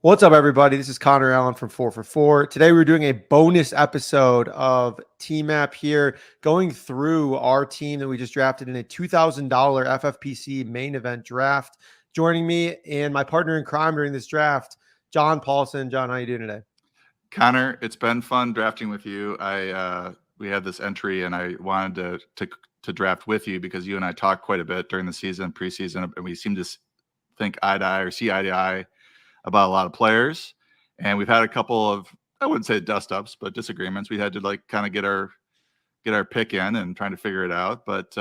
What's up, everybody? This is Connor Allen from 4 for 4. Today, we're doing a bonus episode of Team Map here, going through our team that we just drafted in a $2,000 FFPC main event draft. Joining me and my partner in crime during this draft, John Paulson. John, how you doing today? Connor, it's been fun drafting with you. We had this entry, and I wanted to draft with you because you and I talked quite a bit during the season, preseason, and we seem to think eye to eye or see eye to eye about a lot of players. And we've had a couple of, I wouldn't say dust ups, but disagreements. We had to kind of get our pick in and trying to figure it out. But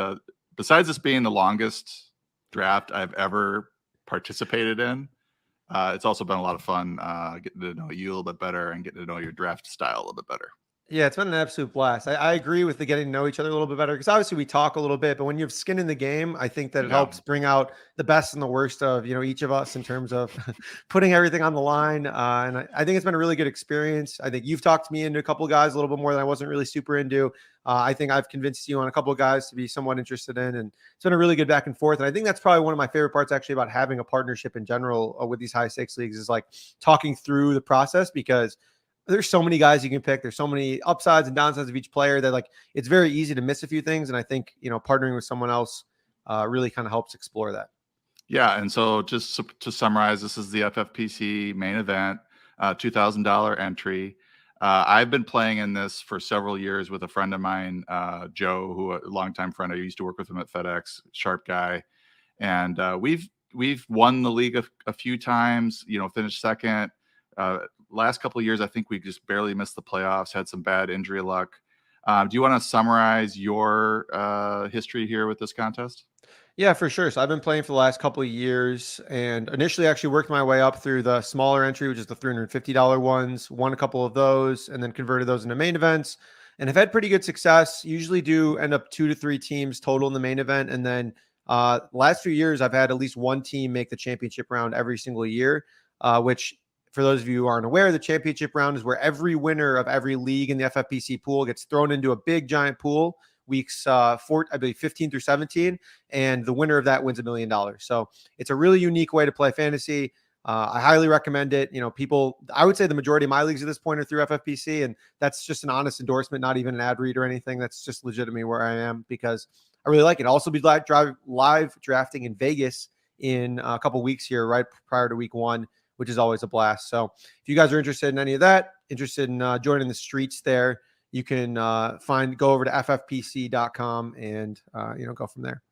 besides this being the longest draft I've ever participated in, it's also been a lot of fun getting to know you a little bit better and getting to know your draft style a little bit better. Yeah, it's been an absolute blast. I agree with the getting to know each other a little bit better because obviously we talk a little bit, but when you have skin in the game, I think that it helps bring out the best and the worst of each of us in terms of putting everything on the line. And I think it's been a really good experience. I think you've talked me into a couple of guys a little bit more than I wasn't really super into. I think I've convinced you on a couple of guys to be somewhat interested in, and it's been a really good back and forth. And I think that's probably one of my favorite parts actually about having a partnership in general with these high stakes leagues is like talking through the process because there's so many guys you can pick. There's so many upsides and downsides of each player that like it's very easy to miss a few things. And I think, partnering with someone else really kind of helps explore that. Yeah. And so just to summarize, this is the FFPC main event, $2,000 entry. I've been playing in this for several years with a friend of mine, Joe, who a longtime friend. I used to work with him at FedEx, sharp guy. And we've won the league a few times, finished second. Last couple of years, I think we just barely missed the playoffs, had some bad injury luck. Do you want to summarize your history here with this contest? Yeah, for sure. So I've been playing for the last couple of years and initially actually worked my way up through the smaller entry, which is the $350 ones, won a couple of those, and then converted those into main events and have had pretty good success. Usually do end up 2 to 3 teams total in the main event. And then last few years, I've had at least one team make the championship round every single year, which for those of you who aren't aware, the championship round is where every winner of every league in the FFPC pool gets thrown into a big giant pool weeks 15 through 17, and the winner of that wins $1 million. So it's a really unique way to play fantasy. I highly recommend it. People, I would say the majority of my leagues at this point are through FFPC, and that's just an honest endorsement, not even an ad read or anything. That's just legitimately where I am because I really like it. I'll also be live drafting in Vegas in a couple weeks here, right prior to week 1, which is always a blast. So if you guys are interested in any of that, interested in joining the streets there, you can go over to ffpc.com and, go from there.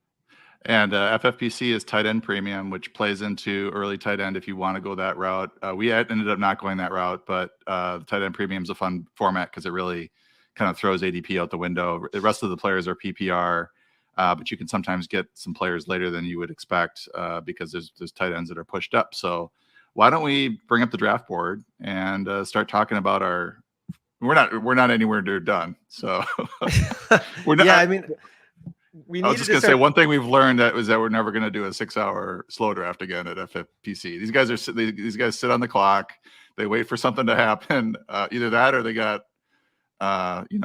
And FFPC is tight end premium, which plays into early tight end if you want to go that route. We ended up not going that route, but tight end premium is a fun format because it really kind of throws ADP out the window. The rest of the players are PPR, but you can sometimes get some players later than you would expect because there's tight ends that are pushed up. So why don't we bring up the draft board and start talking about our? We're not anywhere near done. So we're not. Yeah, I mean, I was just going to say one thing we've learned that we're never going to do a 6-hour slow draft again at FFPC. These guys sit on the clock. They wait for something to happen. Either that or they got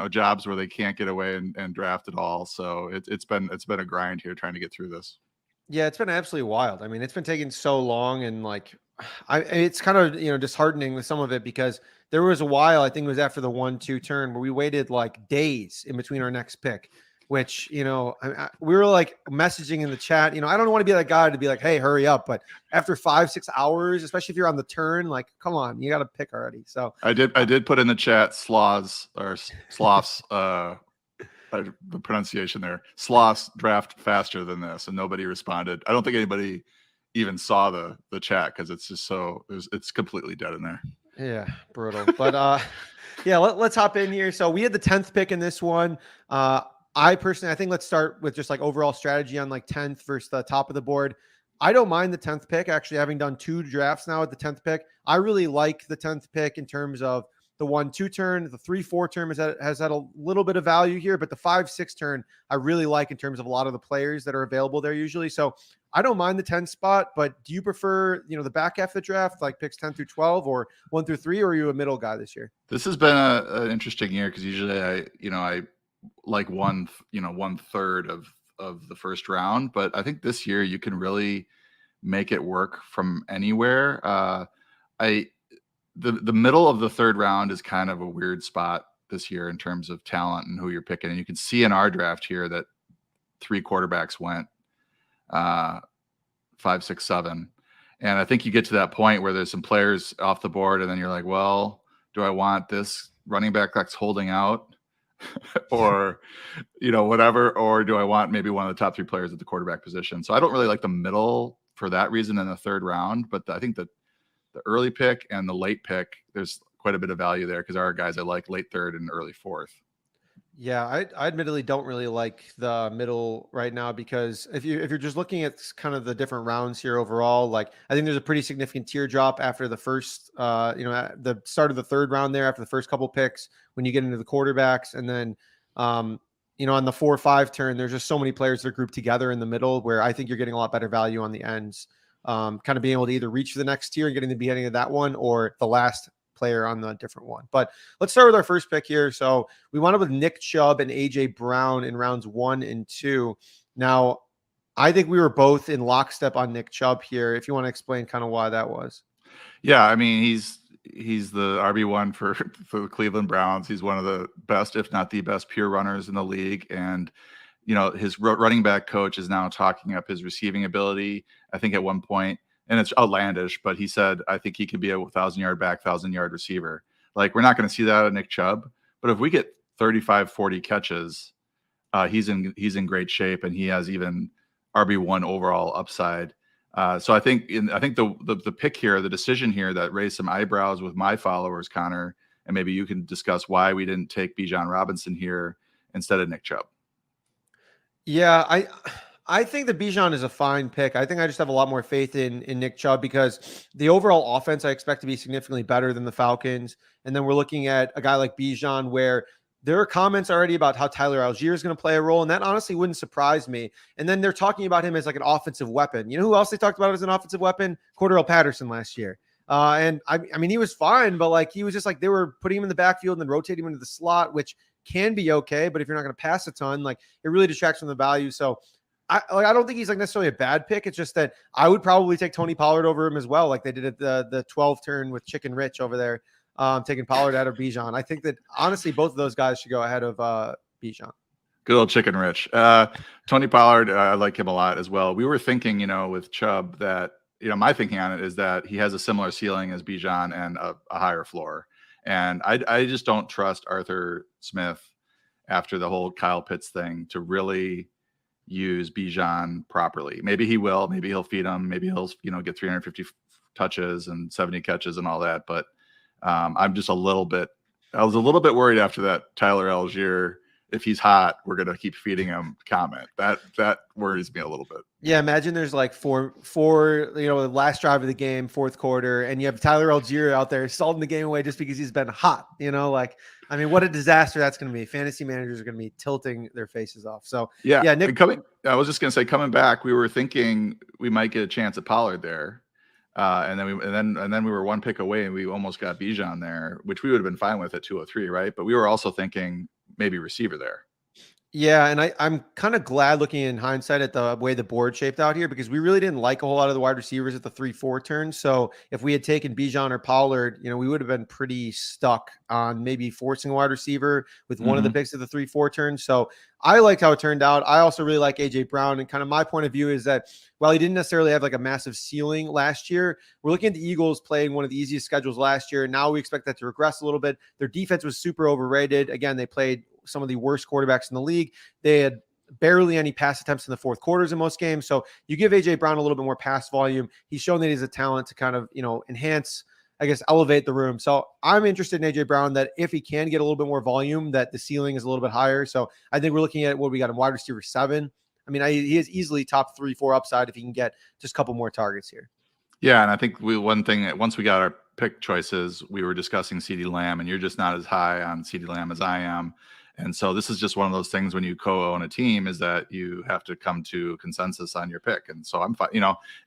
jobs where they can't get away and draft at all. So it's been a grind here trying to get through this. Yeah, it's been absolutely wild. I mean, it's been taking so long, and like, it's kind of disheartening with some of it because there was a while, I think it was after the 1-2 turn, where we waited like days in between our next pick, which we were like messaging in the chat. I don't want to be that guy to be like, hey, hurry up, but after 5-6 hours, especially if you're on the turn, like, come on, you got to pick already. So I did put in the chat sloths. The pronunciation there. Sloths draft faster than this, and nobody responded. I don't think anybody even saw the chat because it's just it's completely dead in there. Yeah, brutal. But yeah, let's hop in here. So we had the 10th pick in this one. I think let's start with just like overall strategy on like 10th versus the top of the board. I don't mind the 10th pick, actually, having done 2 drafts now at the 10th pick. I really like the 10th pick in terms of the 1-2 turn. The 3-4 turn has had a little bit of value here, but the 5-6 turn I really like in terms of a lot of the players that are available there usually. So I don't mind the 10 spot, but do you prefer, the back half of the draft, like picks 10 through 12 or 1 through 3, or are you a middle guy this year? This has been an interesting year because usually I like 1/3 of the first round, but I think this year you can really make it work from anywhere. the middle of the third round is kind of a weird spot this year in terms of talent and who you're picking. And you can see in our draft here that 3 quarterbacks went 5, 6, 7. And I think you get to that point where there's some players off the board, and then you're like, well, do I want this running back that's holding out or, whatever, or do I want maybe one of the top 3 players at the quarterback position? So I don't really like the middle for that reason in the third round, but I think that the early pick and the late pick, there's quite a bit of value there because there are guys I like late third and early fourth. Yeah, I admittedly don't really like the middle right now because if you're just looking at kind of the different rounds here overall, like I think there's a pretty significant teardrop after the first, at the start of the third round there after the first couple picks when you get into the quarterbacks, and then on the 4-5 turn, there's just so many players that are grouped together in the middle where I think you're getting a lot better value on the ends, kind of being able to either reach for the next tier and getting the beginning of that one or the last player on the different one. But let's start with our first pick here. So we wound up with Nick Chubb and AJ Brown in rounds 1 and 2. Now, I think we were both in lockstep on Nick Chubb here. If you want to explain kind of why that was. Yeah, I mean, he's the RB1 for the Cleveland Browns. He's one of the best, if not the best, pure runners in the league. And his running back coach is now talking up his receiving ability. I think at one point, and it's outlandish, but he said, I think he could be a 1,000-yard back, 1,000-yard receiver. Like, we're not going to see that out of Nick Chubb, but if we get 35, 40 catches, he's in great shape, and he has even RB1 overall upside. So I think the pick here, the decision here that raised some eyebrows with my followers, Connor, and maybe you can discuss why we didn't take Bijan Robinson here instead of Nick Chubb. Yeah, I think that Bijan is a fine pick. I think I just have a lot more faith in Nick Chubb because the overall offense I expect to be significantly better than the Falcons. And then we're looking at a guy like Bijan where there are comments already about how Tyler Algier is going to play a role, and that honestly wouldn't surprise me. And then they're talking about him as like an offensive weapon. You know who else they talked about as an offensive weapon? Cordarrelle Patterson last year. And I mean, he was fine, but like he was just like they were putting him in the backfield and then rotating him into the slot, which can be okay. But if you're not going to pass a ton, like it really detracts from the value. So I don't think he's like necessarily a bad pick. It's just that I would probably take Tony Pollard over him as well, like they did at the 12 turn with Chicken Rich over there, taking Pollard out of Bijan. I think that honestly, both of those guys should go ahead of Bijan. Good old Chicken Rich. Tony Pollard, I like him a lot as well. We were thinking, with Chubb that, my thinking on it is that he has a similar ceiling as Bijan and a higher floor. And I just don't trust Arthur Smith after the whole Kyle Pitts thing to really use Bijan properly. Maybe he will. Maybe he'll feed him. Maybe he'll, get 350 touches and 70 catches and all that. But I'm just I was a little bit worried after that Tyler Algier, if he's hot, we're going to keep feeding him comment. That worries me a little bit. Yeah, imagine there's like four, the last drive of the game, fourth quarter, and you have Tyler Algier out there salting the game away just because he's been hot. What a disaster that's going to be. Fantasy managers are going to be tilting their faces off. So yeah, Nick. I was just going to say, coming back, we were thinking we might get a chance at Pollard there, and then we were one pick away, and we almost got Bijan there, which we would have been fine with at 203, right? But we were also thinking maybe receiver there. Yeah, and I'm kind of glad looking in hindsight at the way the board shaped out here because we really didn't like a whole lot of the wide receivers at the 3-4 turn. So if we had taken Bijan or Pollard, we would have been pretty stuck on maybe forcing a wide receiver with one of the picks at the 3-4 turn. So I liked how it turned out. I also really like AJ Brown, and kind of my point of view is that while he didn't necessarily have like a massive ceiling last year, we're looking at the Eagles playing one of the easiest schedules last year. Now we expect that to regress a little bit. Their defense was super overrated. Again, they played some of the worst quarterbacks in the league. They had barely any pass attempts in the fourth quarters in most games. So you give AJ Brown a little bit more pass volume. He's shown that he's a talent to kind of, enhance, elevate the room. So I'm interested in AJ Brown that if he can get a little bit more volume, that the ceiling is a little bit higher. So I think we're looking at what we got in wide receiver 7. I mean, he is easily top 3-4 upside if he can get just a couple more targets here. Yeah. And I think one thing, once we got our pick choices, we were discussing CeeDee Lamb, and you're just not as high on CeeDee Lamb as I am. And so this is just one of those things when you co-own a team is that you have to come to consensus on your pick. And so I'm fine.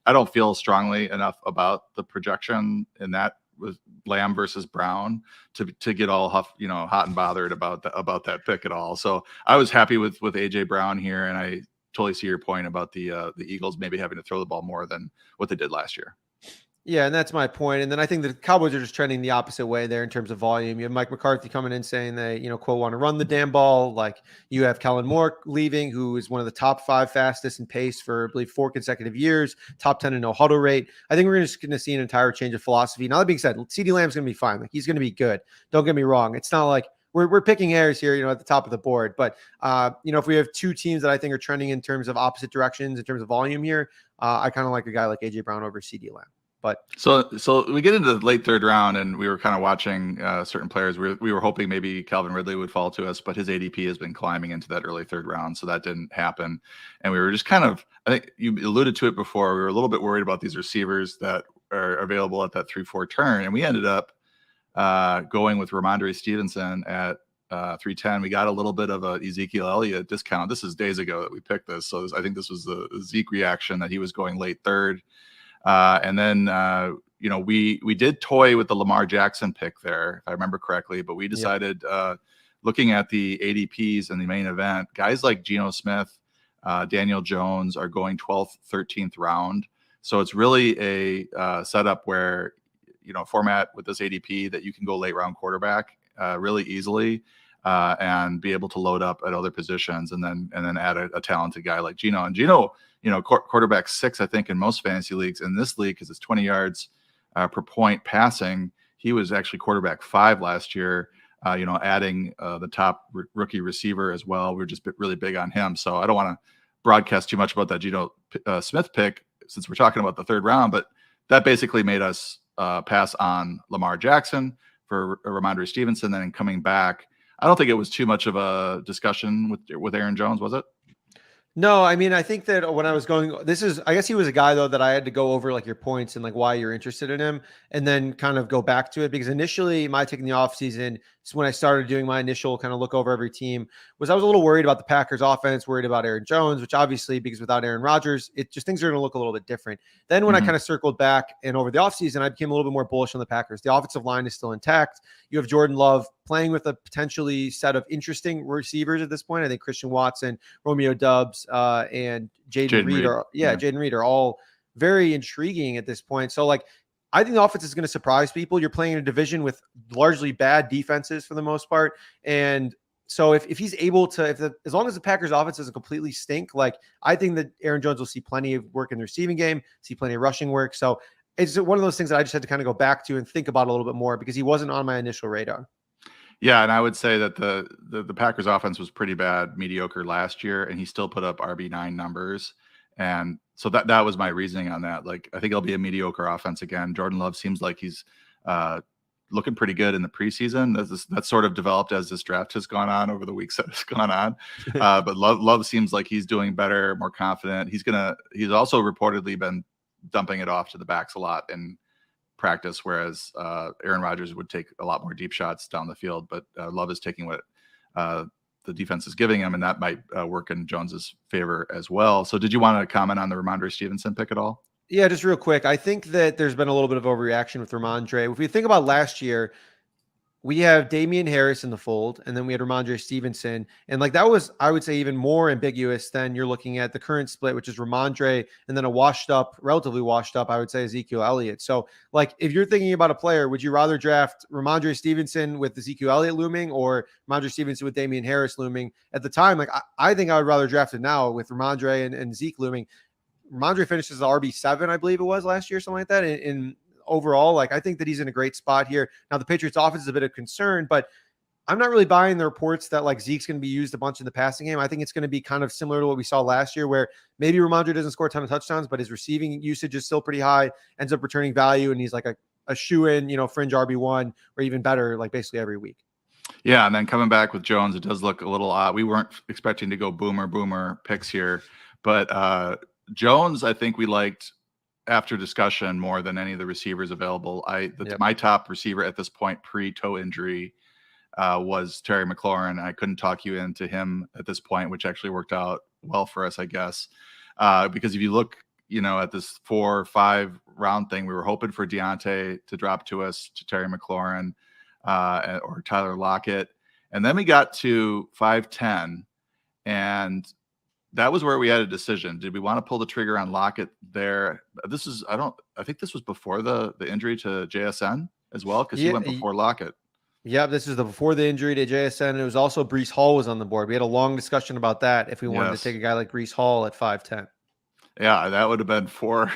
I don't feel strongly enough about the projection in that with Lamb versus Brown to get all hot and bothered about that pick at all. So I was happy with AJ Brown here. And I totally see your point about the Eagles maybe having to throw the ball more than what they did last year. Yeah, and that's my point. And then I think the Cowboys are just trending the opposite way there in terms of volume. You have Mike McCarthy coming in saying they, quote, want to run the damn ball. Like you have Kellen Moore leaving, who is one of the top 5 fastest in pace for, I believe, 4 consecutive years, top 10 in no huddle rate. I think we're just going to see an entire change of philosophy. Now, that being said, CeeDee Lamb's going to be fine. Like he's going to be good. Don't get me wrong. It's not like we're picking hairs here, at the top of the board. But, if we have 2 teams that I think are trending in terms of opposite directions, in terms of volume here, I kind of like a guy like A.J. Brown over CeeDee Lamb. But so we get into the late 3rd round, and we were kind of watching certain players. We were hoping maybe Calvin Ridley would fall to us, but his ADP has been climbing into that early 3rd round, so that didn't happen. And we were just kind of, I think you alluded to it before, we were a little bit worried about these receivers that are available at that 3-4 turn, and we ended up going with Ramondre Stevenson at 310. We got a little bit of a Ezekiel Elliott discount. This is days ago that we picked this, so I think this was the Zeke reaction that he was going late 3rd. And then, we did toy with the Lamar Jackson pick there, if I remember correctly, but we decided, looking at the ADPs in the main event, guys like Geno Smith, Daniel Jones are going 12th, 13th round. So it's really a setup where, format with this ADP that you can go late round quarterback really easily and be able to load up at other positions and then add a talented guy like Geno. And Geno, quarterback 6, I think, in most fantasy leagues. In this league, because it's 20 yards per point passing, he was actually quarterback 5 last year, adding the top rookie receiver as well. We're just really big on him. So I don't want to broadcast too much about that Geno Smith pick since we're talking about the 3rd round, but that basically made us pass on Lamar Jackson for Ramondre Stevenson. Then coming back, I don't think it was too much of a discussion with Aaron Jones, was it? No, I mean, I think that when I was going, I guess he was a guy though that I had to go over like your points and like why you're interested in him and then kind of go back to it because initially my take in the offseason, when I started doing my initial kind of look over every team was I was a little worried about the Packers offense, worried about Aaron Jones, which obviously because without Aaron Rodgers, it just things are going to look a little bit different. Then when I kind of circled back and over the offseason, I became a little bit more bullish on the Packers. The offensive line is still intact. You have Jordan Love playing with a potentially set of interesting receivers at this point. I think Christian Watson, Romeo Doubs, and Jaden Reed Jaden Reed are all very intriguing at this point. So like, I think the offense is going to surprise people. You're playing in a division with largely bad defenses for the most part. And so if he's able to, as long as the Packers offense doesn't completely stink, like I think that Aaron Jones will see plenty of work in the receiving game, see plenty of rushing work. So it's one of those things that I just had to kind of go back to and think about a little bit more because he wasn't on my initial radar. Yeah, and I would say that the Packers offense was pretty bad, mediocre last year, and he still put up RB9 numbers. And so that was my reasoning on that. Like, I think it'll be a mediocre offense again. Jordan Love seems like he's looking pretty good in the preseason. That's sort of developed as this draft has gone on over the weeks that has gone on. But Love seems like he's doing better, more confident. He's also reportedly been dumping it off to the backs a lot in practice, whereas Aaron Rodgers would take a lot more deep shots down the field. But Love is taking what the defense is giving him, and that might work in Jones's favor as well. So did you want to comment on the Ramondre Stevenson pick at all? Yeah, just real quick. I think that there's been a little bit of overreaction with Ramondre. If we think about last year, we have Damian Harris in the fold, and then we had Ramondre Stevenson. And like that was, I would say, even more ambiguous than you're looking at the current split, which is Ramondre and then relatively washed up, I would say, Ezekiel Elliott. So like if you're thinking about a player, would you rather draft Ramondre Stevenson with Ezekiel Elliott looming or Ramondre Stevenson with Damian Harris looming? At the time, like I think I would rather draft it now with Ramondre and Zeke looming. Ramondre finishes the RB7, I believe it was last year, something like that. In overall, like I think that he's in a great spot here. Now the Patriots offense is a bit of concern, but I'm not really buying the reports that like Zeke's going to be used a bunch in the passing game. I think it's going to be kind of similar to what we saw last year, where maybe Ramondre doesn't score a ton of touchdowns, but his receiving usage is still pretty high, ends up returning value, and he's like a shoe-in, fringe RB1 or even better, like basically every week. Yeah, and then coming back with Jones, it does look a little odd. We weren't expecting to go boomer picks here, but Jones, I think we liked after discussion more than any of the receivers available. My top receiver at this point pre-toe injury was Terry McLaurin. I couldn't talk you into him at this point, which actually worked out well for us, I guess. Because if you look, at this 4 or 5 round thing, we were hoping for Deontay to drop to us to Terry McLaurin or Tyler Lockett. And then we got to 5-10 and that was where we had a decision. Did we want to pull the trigger on Lockett there? I think this was before the injury to JSN as well, because he went before Lockett. Yeah, this is before the injury to JSN. It was also Breece Hall was on the board. We had a long discussion about that if we wanted to take a guy like Breece Hall at 5'10". Yeah, that would have been 4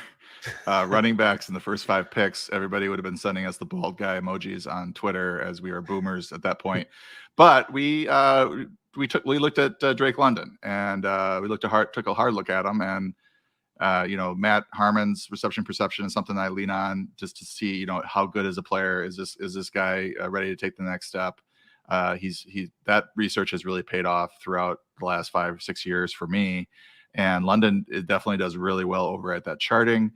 running backs in the first 5 picks. Everybody would have been sending us the bald guy emojis on Twitter, as we were boomers at that point. But we looked at Drake London, and we took a hard look at him, and Matt Harmon's reception perception is something I lean on just to see, how good as a player is this guy ready to take the next step. That research has really paid off throughout the last 5 or 6 years for me. And London, it definitely does really well over at that charting.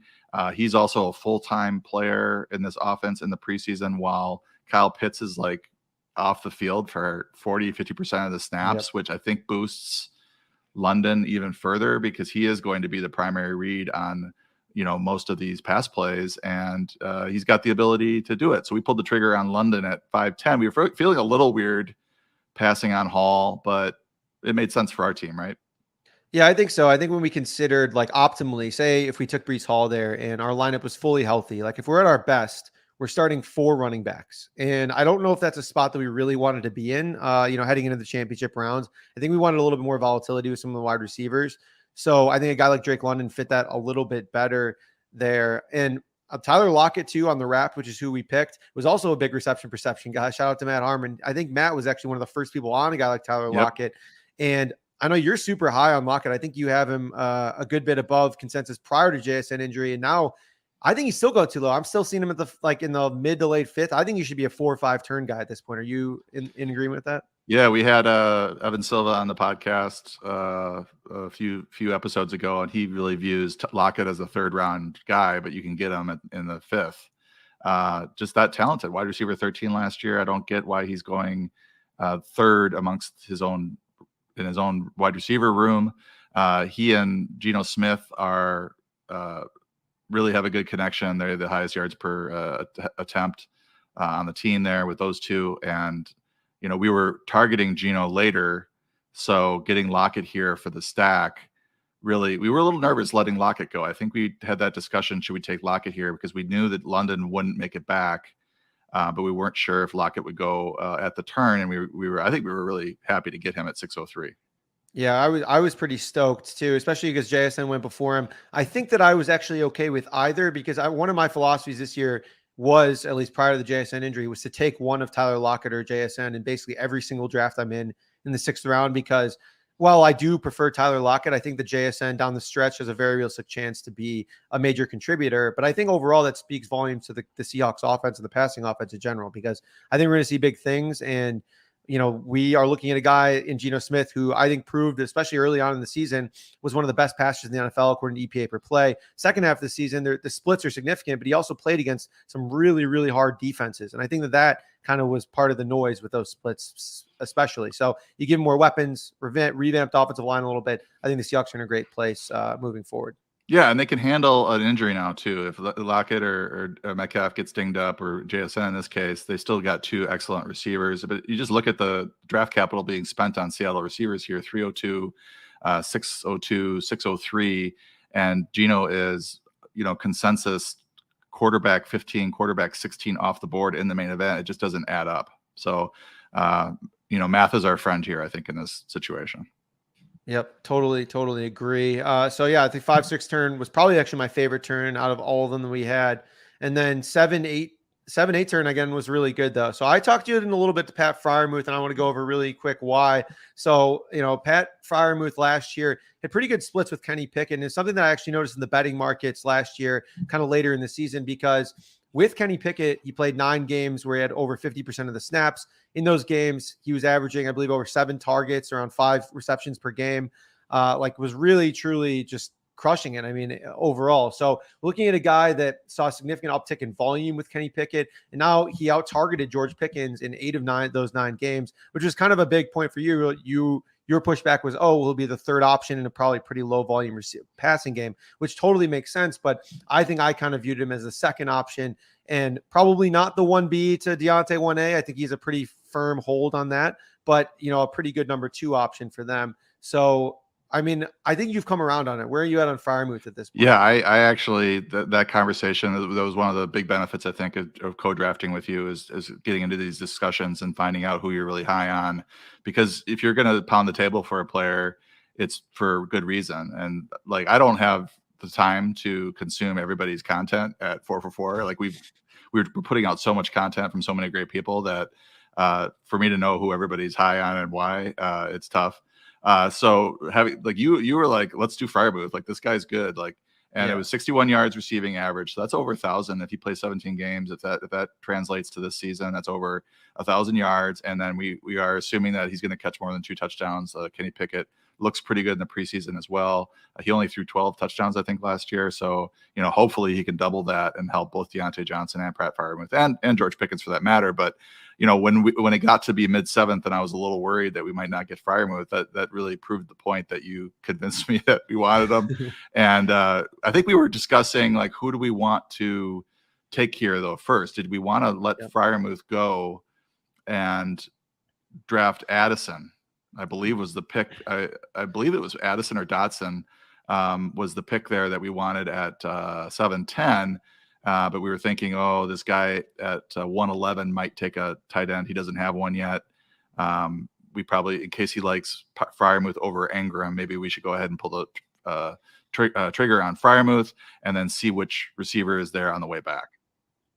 He's also a full-time player in this offense in the preseason, while Kyle Pitts is like off the field for 40-50% of the snaps, which I think boosts London even further, because he is going to be the primary read on, most of these pass plays, and he's got the ability to do it. So we pulled the trigger on London at 5'10". We were feeling a little weird passing on Hall, but it made sense for our team, right? Yeah, I think so. I think when we considered like optimally, say if we took Breece Hall there and our lineup was fully healthy, like if we're at our best, we're starting 4 running backs. And I don't know if that's a spot that we really wanted to be in, heading into the championship rounds. I think we wanted a little bit more volatility with some of the wide receivers. So I think a guy like Drake London fit that a little bit better there. And Tyler Lockett too on the Wrapped, which is who we picked, was also a big reception perception guy. Shout out to Matt Harmon. I think Matt was actually one of the first people on a guy like Tyler Lockett. And I know you're super high on Lockett. I think you have him a good bit above consensus prior to JSN injury. And now I think he's still going too low. I'm still seeing him at in the mid to late 5th. I think he should be a 4 or 5 turn guy at this point. Are you in agreement with that? Yeah, we had Evan Silva on the podcast a few episodes ago, and he really views Lockett as a 3rd round guy, but you can get him in the 5th. Just that talented. Wide receiver 13 last year. I don't get why he's going 3rd amongst in his own wide receiver room. He and Geno Smith are really have a good connection. They're the highest yards per attempt on the team there with those two. And, we were targeting Geno later. So getting Lockett here for the stack, really, we were a little nervous letting Lockett go. I think we had that discussion. Should we take Lockett here? Because we knew that London wouldn't make it back. But we weren't sure if Lockett would go at the turn. And I think we were really happy to get him at 603. Yeah, I was pretty stoked too, especially because JSN went before him. I think that I was actually okay with either, because one of my philosophies this year was, at least prior to the JSN injury, was to take one of Tyler Lockett or JSN in basically every single draft I'm in the 6th round, because while I do prefer Tyler Lockett, I think the JSN down the stretch has a very realistic chance to be a major contributor. But I think overall that speaks volumes to the Seahawks offense and the passing offense in general, because I think we're going to see big things. And we are looking at a guy in Geno Smith who I think proved, especially early on in the season, was one of the best passers in the NFL according to EPA per play. Second half of the season, the splits are significant, but he also played against some really, really hard defenses. And I think that kind of was part of the noise with those splits, especially. So you give him more weapons, revamped offensive line a little bit. I think the Seahawks are in a great place moving forward. Yeah, and they can handle an injury now too. If Lockett or Metcalf gets dinged up, or JSN in this case, they still got 2 excellent receivers. But you just look at the draft capital being spent on Seattle receivers here: 302, 602, 603, and Geno is consensus quarterback 15, quarterback 16 off the board in the main event. It just doesn't add up. So math is our friend here, I think, in this situation. Yep, totally agree. So yeah, I think 5-6 turn was probably actually my favorite turn out of all of them that we had. And then 7-8 turn again was really good though. So I talked to you in a little bit to Pat Fryermuth, and I want to go over really quick why. So, Pat Fryermuth last year had pretty good splits with Kenny Pickett. And it's something that I actually noticed in the betting markets last year, kind of later in the season, because with Kenny Pickett, he played 9 games where he had over 50% of the snaps. In those games, he was averaging, I believe, over 7 targets, around 5 receptions per game. Was really, truly just crushing it. I mean, overall. So looking at a guy that saw a significant uptick in volume with Kenny Pickett, and now he out-targeted George Pickens in 8 of those 9 games, which was kind of a big point for you. Your pushback was, he'll be the 3rd option in a probably pretty low volume passing game, which totally makes sense. But I think I kind of viewed him as the 2nd option, and probably not the 1B to Deontay 1A. I think he's a pretty firm hold on that, but a pretty good number 2 option for them. So I mean, I think you've come around on it. Where are you at on fryermuth at this point? Yeah, I actually that conversation, that was one of the big benefits I think of co-drafting with you is getting into these discussions and finding out who you're really high on, because if you're going to pound the table for a player, it's for good reason. And like, I don't have the time to consume everybody's content at 4for4. Like we're putting out so much content from so many great people that for me to know who everybody's high on and why, it's tough. So having like you were like, let's do fryermuth. Like, this guy's good. Like, and it was 61 yards receiving average. So that's over 1,000 if he plays 17 games. If that translates to this season, that's over 1,000 yards. And then we are assuming that he's going to catch more than 2 touchdowns. Kenny Pickett looks pretty good in the preseason as well. He only threw 12 touchdowns, I think, last year. So, hopefully he can double that and help both Deontay Johnson and Pratt Fryermuth and George Pickens for that matter. But, when it got to be mid-7th and I was a little worried that we might not get Fryermuth, that really proved the point that you convinced me that we wanted him. And I think we were discussing, like, who do we want to take here, though, first? Did we want to let Fryermuth go and draft Addison? I believe was the pick. I believe it was Addison or Dotson was the pick there that we wanted at 7-10. But we were thinking, oh, this guy at 111 might take a tight end. He doesn't have one yet. We probably, in case he likes Fryermuth over Engram, maybe we should go ahead and pull the trigger on Fryermuth and then see which receiver is there on the way back.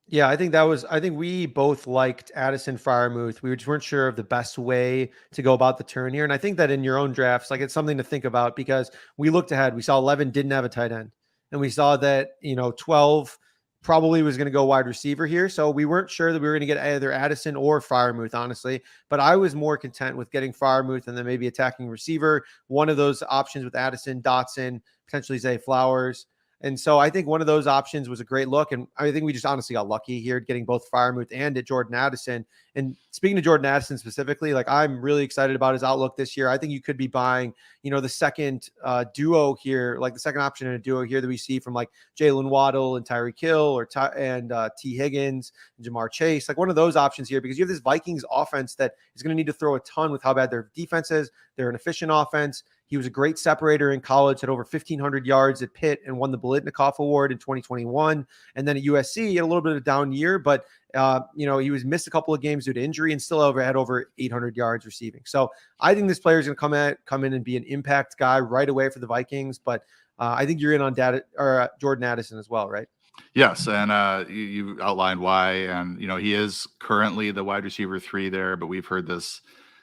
Yeah, I think we both liked Addison Fryermuth. We just weren't sure of the best way to go about the turn here. And I think that in your own drafts, like, it's something to think about, because we looked ahead. We saw 11 didn't have a tight end. And we saw that, 12 probably was going to go wide receiver here. So we weren't sure that we were going to get either Addison or Fryermuth, honestly. But I was more content with getting Fryermuth and then maybe attacking receiver. One of those options with Addison, Dotson, potentially Zay Flowers. And so I think one of those options was a great look. And I think we just honestly got lucky here getting both Fryermuth and at Jordan Addison. And speaking to Jordan Addison specifically, like, I'm really excited about his outlook this year. I think you could be buying, the second duo here, like the second option in a duo here that we see from like Jalen Waddle and Tyreek Hill and T Higgins and Jamar Chase, like one of those options here, because you have this Vikings offense that is going to need to throw a ton with how bad their defense is. They're an efficient offense. He was a great separator in college, had over 1,500 yards at Pitt and won the Biletnikoff Award in 2021. And then at USC, he had a little bit of a down year, but he was missed a couple of games due to injury and still had over 800 yards receiving. So I think this player is going to come in and be an impact guy right away for the Vikings. But I think you're in on Jordan Addison as well, right? Yes, and you outlined why, and he is currently the wide receiver 3 there, but we've heard this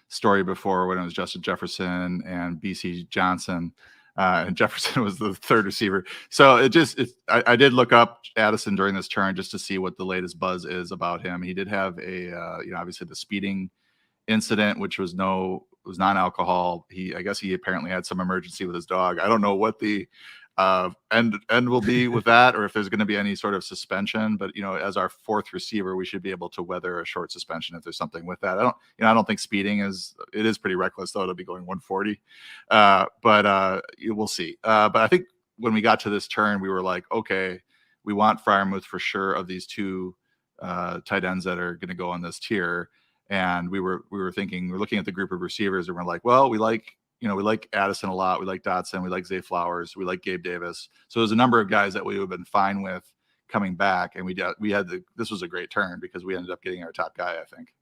story before when it was Justin Jefferson and BC Johnson, and Jefferson was the 3rd receiver. So I did look up Addison during this turn just to see what the latest buzz is about him. He did have obviously the speeding incident, which was non-alcohol. I guess he apparently had some emergency with his dog. I don't know what the end will be with that, or if there's going to be any sort of suspension, but as our 4th receiver, we should be able to weather a short suspension if there's something with that. I don't think speeding is pretty reckless, though, to be going 140, but we'll see. But I think when we got to this turn, we were like, okay, we want Fryermuth for sure of these 2 tight ends that are going to go on this tier. And we were thinking, we're looking at the group of receivers and we're like, well, we like Addison a lot. We like Dotson. We like Zay Flowers. We like Gabe Davis. So there's a number of guys that we would have been fine with coming back. And this was a great turn because we ended up getting our top guy, I think.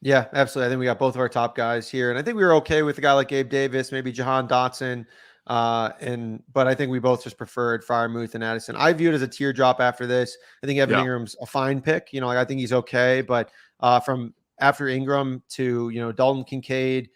Yeah, absolutely. I think we got both of our top guys here. And I think we were okay with a guy like Gabe Davis, maybe Jahan Dotson. But I think we both just preferred Fryermuth and Addison. I view it as a teardrop after this. I think Evan Ingram's a fine pick. I think he's okay. But from after Ingram to, Dalton Kincaid,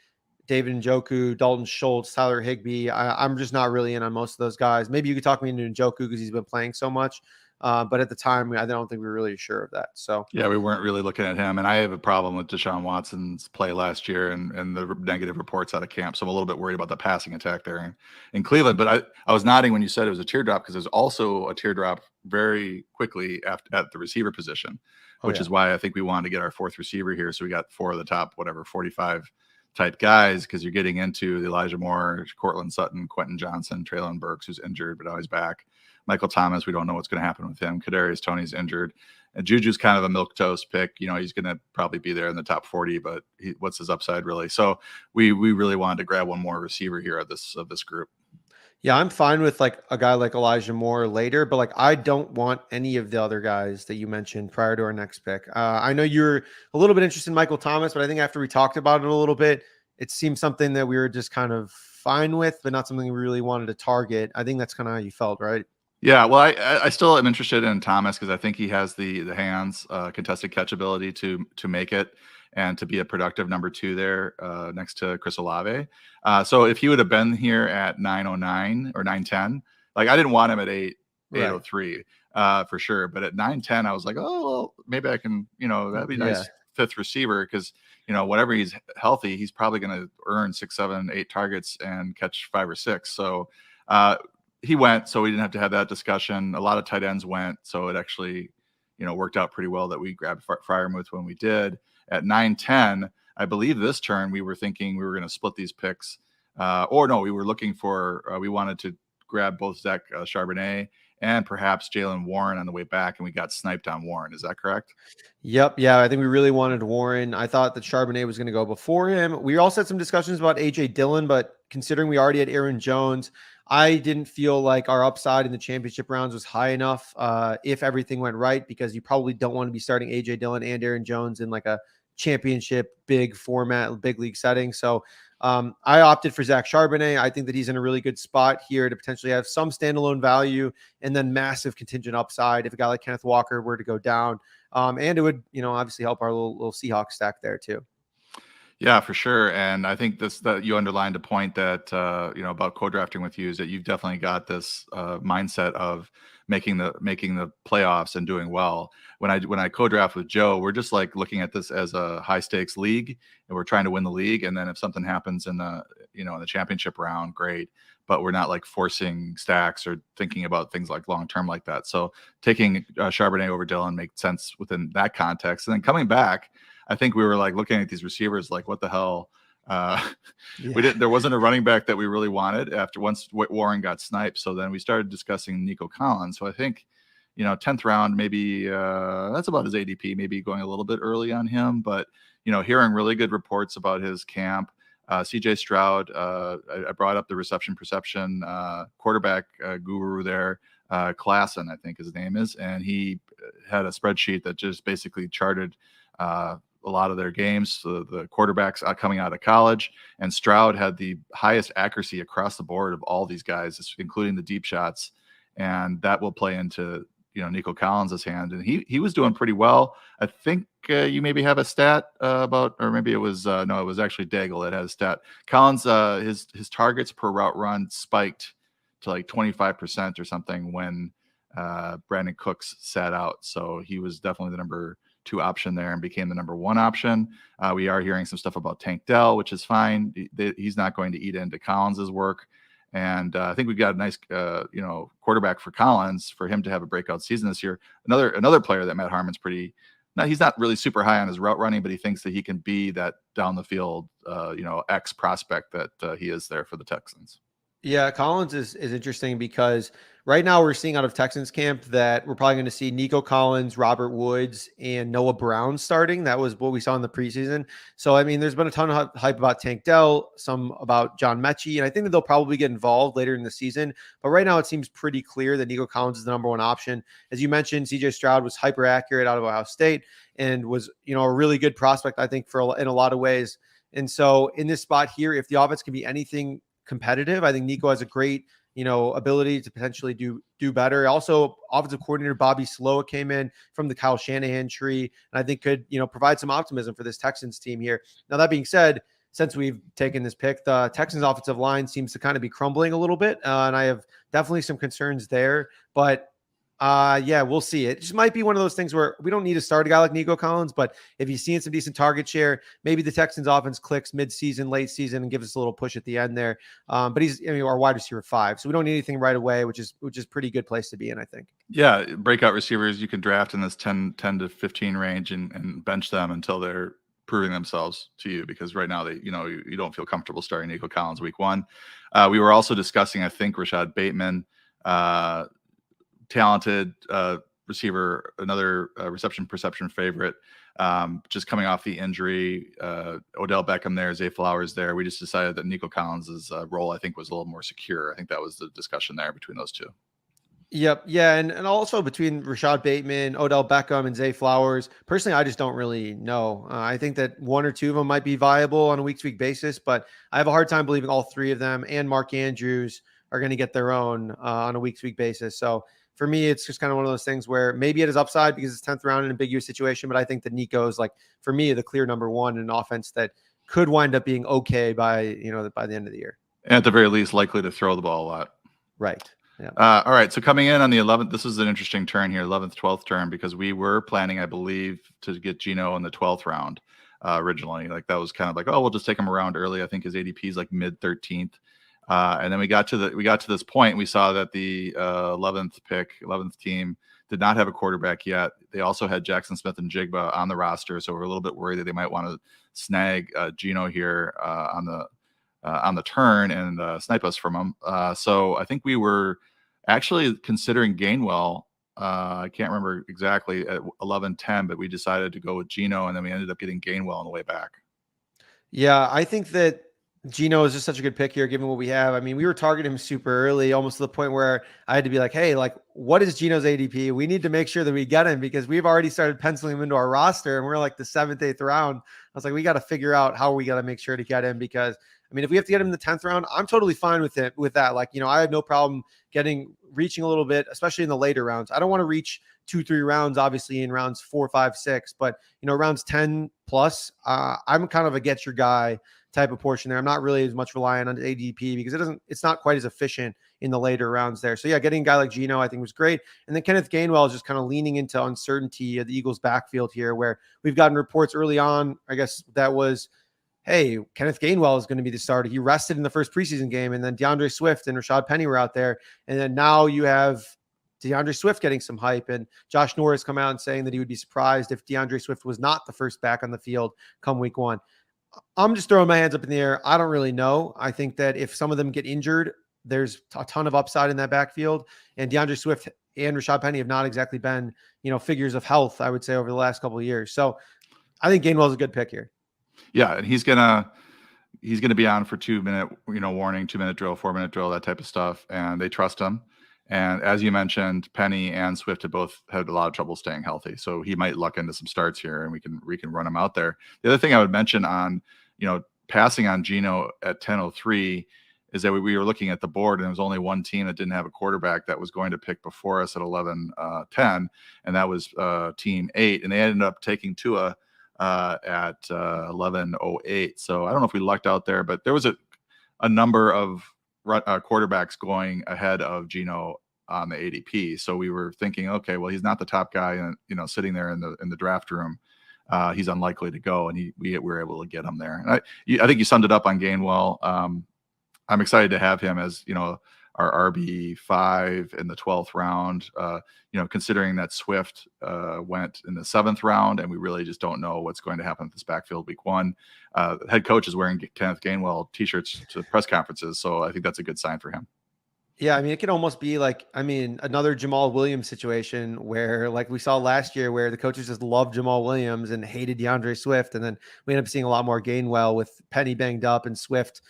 David Njoku, Dalton Schultz, Tyler Higbee, I'm just not really in on most of those guys. Maybe you could talk me into Njoku because he's been playing so much. But at the time, I don't think we were really sure of that. So yeah, we weren't really looking at him. And I have a problem with Deshaun Watson's play last year and the negative reports out of camp. So I'm a little bit worried about the passing attack there in Cleveland. But I was nodding when you said it was a teardrop, because there's also a teardrop very quickly at the receiver position, which is why I think we wanted to get our 4th receiver here. So we got 4 of the top, 45 type guys, because you're getting into the Elijah Moore, Cortland Sutton, Quentin Johnson, Traylon Burks, who's injured, but now he's back. Michael Thomas, we don't know what's going to happen with him. Kadarius Toney's injured. And Juju's kind of a milquetoast pick. He's going to probably be there in the top 40, but what's his upside really? So we really wanted to grab one more receiver here of this group. Yeah, I'm fine with like a guy like Elijah Moore later, but like I don't want any of the other guys that you mentioned prior to our next pick. I know you're a little bit interested in Michael Thomas, but I think after we talked about it a little bit, it seems something that we were just kind of fine with, but not something we really wanted to target. I think that's kind of how you felt, right? Yeah, well, I still am interested in Thomas because I think he has the hands, contested catch ability to make it and to be a productive number 2 there next to Chris Olave. So if he would have been here at 909 or 910, like I didn't want him at 803 for sure, but at 910 I was like, oh well, maybe I can, that'd be nice fifth receiver because whenever he's healthy, he's probably going to earn 6, 7, 8 targets and catch 5 or 6. So he went, so we didn't have to have that discussion. A lot of tight ends went, so it actually, worked out pretty well that we grabbed Fryermuth when we did. At 9-10, I believe this turn we were thinking we were going to split these picks, or no, we were looking for. We wanted to grab both Zach Charbonnet and perhaps Jalen Warren on the way back, and we got sniped on Warren. Is that correct? Yep. Yeah, I think we really wanted Warren. I thought that Charbonnet was going to go before him. We also had some discussions about A.J. Dillon, but considering we already had Aaron Jones, I didn't feel like our upside in the championship rounds was high enough if everything went right, because you probably don't want to be starting A.J. Dillon and Aaron Jones in like a championship, big format, big league setting. So I opted for Zach Charbonnet. I think that he's in a really good spot here to potentially have some standalone value and then massive contingent upside if a guy like Kenneth Walker were to go down. And it would, obviously help our little Seahawks stack there too. Yeah, for sure. And I think that you underlined a point that, about co-drafting with you is that you've definitely got this mindset of making the playoffs and doing well. When I co-draft with Joe, we're just like looking at this as a high stakes league and we're trying to win the league. And then if something happens in the championship round, great. But we're not like forcing stacks or thinking about things like long-term like that. So taking Charbonnet over Dillon makes sense within that context. And then coming back, I think we were like looking at these receivers, like what the hell? There wasn't a running back that we really wanted once Warren got sniped. So then we started discussing Nico Collins. So I think, 10th round, maybe that's about his ADP, maybe going a little bit early on him, but, hearing really good reports about his camp. CJ Stroud, I brought up the reception perception quarterback guru there, Klassen, I think his name is. And he had a spreadsheet that just basically charted a lot of their games, the quarterbacks coming out of college, and Stroud had the highest accuracy across the board of all these guys, including the deep shots, and that will play into Nico Collins' hand, and he was doing pretty well. I think you maybe have a stat about, or maybe it was no, it was actually Daigle that has a stat. Collins, his targets per route run spiked to like 25% or something when Brandon Cooks sat out, so he was definitely the number 2 option there and became the number 1 option. We are hearing some stuff about Tank Dell, which is fine. He's not going to eat into Collins's work. And I think we've got a nice, quarterback for Collins for him to have a breakout season this year. Another player that Matt Harmon's he's not really super high on his route running, but he thinks that he can be that down the field, X prospect that he is there for the Texans. Yeah, Collins is interesting because right now we're seeing out of Texans camp that we're probably going to see Nico Collins, Robert Woods, and Noah Brown starting. That was what we saw in the preseason. So, I mean, there's been a ton of hype about Tank Dell, some about John Mechie, and I think that they'll probably get involved later in the season. But right now it seems pretty clear that Nico Collins is the number 1 option. As you mentioned, CJ Stroud was hyper accurate out of Ohio State and was, a really good prospect, I think, in a lot of ways. And so in this spot here, if the offense can be anything competitive, I think Nico has a great, ability to potentially do better. Also, offensive coordinator Bobby Sloa came in from the Kyle Shanahan tree, and I think could, provide some optimism for this Texans team here. Now, that being said, since we've taken this pick, the Texans offensive line seems to kind of be crumbling a little bit, and I have definitely some concerns there. But yeah, we'll see. It just might be one of those things where we don't need to start a guy like Nico Collins, but if he's seeing some decent target share, maybe the Texans offense clicks mid-season, late season, and gives us a little push at the end there. But he's our wide receiver 5, so we don't need anything right away, which is pretty good place to be in, I think. Yeah, breakout receivers you can draft in this 10 to 15 range and bench them until they're proving themselves to you, because right now you don't feel comfortable starting Nico Collins week 1. We were also discussing, I think, Rashad Bateman. Talented receiver, another reception perception favorite, just coming off the injury. Odell Beckham there, Zay Flowers there. We just decided that Nico Collins' role, I think, was a little more secure. I think that was the discussion there between those two. Yep. Yeah. And also between Rashad Bateman, Odell Beckham, and Zay Flowers, personally, I just don't really know. I think that one or two of them might be viable on a week-to-week basis, but I have a hard time believing all three of them and Mark Andrews are going to get their own on a week-to-week basis. So for me, it's just kind of one of those things where maybe it is upside because it's 10th round in an ambiguous situation, but I think that Nico is, like, for me, the clear number one in an offense that could wind up being okay by the end of the year. And at the very least, likely to throw the ball a lot. Right. Yeah. All right. So coming in on the 11th, this is an interesting turn here, 11th, 12th turn, because we were planning, I believe, to get Geno in the 12th round originally. Like, that was kind of like, oh, we'll just take him around early. I think his ADP is like mid 13th. And then we got to this point. And we saw that the 11th team did not have a quarterback yet. They also had Jackson Smith and Jigba on the roster, so we're a little bit worried that they might want to snag Geno here on the turn and snipe us from him. So I think we were actually considering Gainwell. I can't remember exactly at 11-10, but we decided to go with Geno, and then we ended up getting Gainwell on the way back. Yeah, I think that Geno is just such a good pick here, given what we have. I mean, we were targeting him super early, almost to the point where I had to be like, hey, like, what is Geno's ADP? We need to make sure that we get him because we've already started penciling him into our roster and we're like the 7th, 8th round. I was like, we got to figure out how we got to make sure to get him because, I mean, if we have to get him in the 10th round, I'm totally fine with it, with that. Like, I have no problem reaching a little bit, especially in the later rounds. I don't want to reach 2-3 rounds, obviously in rounds 4, 5, 6, but rounds 10 plus, I'm kind of a get your guy type of portion there. I'm not really as much relying on ADP because it's not quite as efficient in the later rounds there. So yeah, getting a guy like Geno, I think, was great. And then Kenneth Gainwell is just kind of leaning into uncertainty of the Eagles backfield here, where we've gotten reports early on, I guess that was, hey, Kenneth Gainwell is going to be the starter. He rested in the first preseason game, and then DeAndre Swift and Rashad Penny were out there. And then now you have DeAndre Swift getting some hype, and Josh Norris come out and saying that he would be surprised if DeAndre Swift was not the first back on the field come week 1. I'm just throwing my hands up in the air. I don't really know. I think that if some of them get injured, there's a ton of upside in that backfield, and DeAndre Swift and Rashad Penny have not exactly been, figures of health, I would say, over the last couple of years. So I think Gainwell is a good pick here. Yeah, and he's gonna be on for 2-minute, warning, 2-minute drill, 4-minute drill, that type of stuff, and they trust him. And as you mentioned, Penny and Swift have both had a lot of trouble staying healthy, so he might luck into some starts here, and we can run him out there. The other thing I would mention on passing on Geno at 10:03 is that we were looking at the board, and there was only one team that didn't have a quarterback that was going to pick before us at 11-10, and that was team 8, and they ended up taking Tua at 11:08. So I don't know if we lucked out there, but there was a number of quarterbacks going ahead of Geno on the ADP. So we were thinking, okay, well, he's not the top guy, and sitting there in the draft room. He's unlikely to go, and we were able to get him there. And I think you summed it up on Gainwell. I'm excited to have him as our RB5 in the 12th round. Considering that Swift went in the 7th round, and we really just don't know what's going to happen with this backfield week 1. The head coach is wearing Kenneth Gainwell t-shirts to press conferences, so I think that's a good sign for him. Yeah, I mean, it could almost be like, another Jamal Williams situation where, like we saw last year, where the coaches just loved Jamal Williams and hated DeAndre Swift, and then we ended up seeing a lot more Gainwell with Penny banged up and Swift,